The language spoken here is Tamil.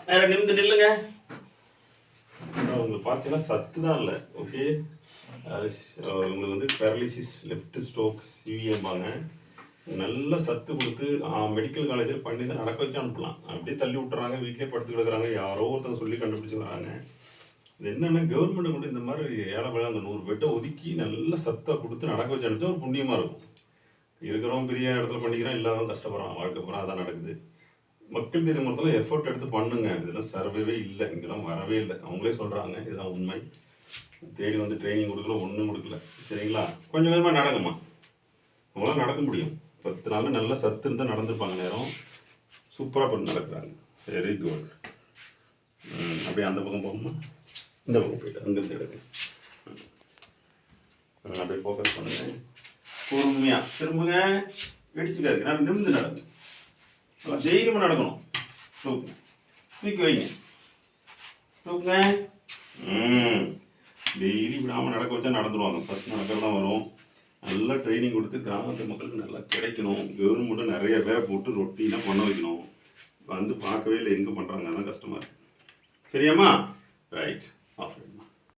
நேரம் நிமிந்து நில்லுங்க. உங்களுக்கு பார்த்தீங்கன்னா சத்து தான் இல்லை. ஓகே, உங்களுக்கு வந்து பேரலிசிஸ் லெஃப்ட் ஸ்ட்ரோக் சிவிஎம்பாங்க. நல்ல சத்து கொடுத்து மெடிக்கல் காலேஜில் பண்ணி தான் நடக்க வச்சு அனுப்பலாம். அப்படியே தள்ளி விட்டுறாங்க, வீட்டிலே படுத்து கிடக்குறாங்க. யாரோ ஒருத்தங்க சொல்லி கண்டுபிடிச்சி வராங்க. இது என்னென்னா கவர்மெண்ட்டு கூட இந்த மாதிரி ஏழை பேர் அந்த 100 பெட்டை ஒதுக்கி நல்ல சத்தை கொடுத்து நடக்க வச்சு அனுப்பிச்சா ஒரு புண்ணியமாக இருக்கும். இருக்கிறவங்க பெரிய இடத்துல பண்ணிக்கிறான், இல்லாதவங்க கஷ்டப்படுறான். வாழ்க்கை பூரா அதான் நடக்குது. மக்கள் தெரியும் மொத்தத்தில் எஃபர்ட் எடுத்து பண்ணுங்க. இதெல்லாம் சர்வேவே இல்லை, இங்கெல்லாம் வரவே இல்லை. அவங்களே சொல்கிறாங்க, இதுதான் உண்மை. தேடி வந்து ட்ரைனிங் கொடுக்கல, ஒன்றும் கொடுக்கல. சரிங்களா? கொஞ்சம் கொஞ்சமாக நடக்குமா, அவங்களாம் நடக்க முடியும். 10 நாள் நல்ல சத்து இருந்தால் நடந்துருப்பாங்க. நேரம் சூப்பராக பண்ணி நடக்கிறாங்க. Very good. அப்படியே அந்த பக்கம் போகணுமா, இந்த பக்கம் போயிட்டு அங்கேருந்து எடுக்கு. அப்படியே ஃபோக்கஸ் பண்ணுங்க. பொறுமையாக திரும்புங்க. வெடிச்சுக்காது. நான் நிமிந்து நடங்க. நல்லா தைரியமாக நடக்கணும். தூக்குங்க, தூக்கி வைங்க, தூக்குங்க. டெய்லி விடாமல் நடக்க வச்சா நடந்துடுவாங்க. ஃபஸ்ட் நடக்கிறது தான் வரும். நல்லா ட்ரைனிங் கொடுத்து கிராமத்து மக்களுக்கு நல்லா கிடைக்கணும். கவர்மெண்ட்டும் நிறைய பேரை போட்டு ரொட்டீனாக பண்ண வைக்கணும். வந்து பார்க்கவே இல்லை, எங்கே பண்ணுறாங்க, அதான் கஷ்டமாக இருக்குது. சரியாம்மா? ரைட். ஆஃப்.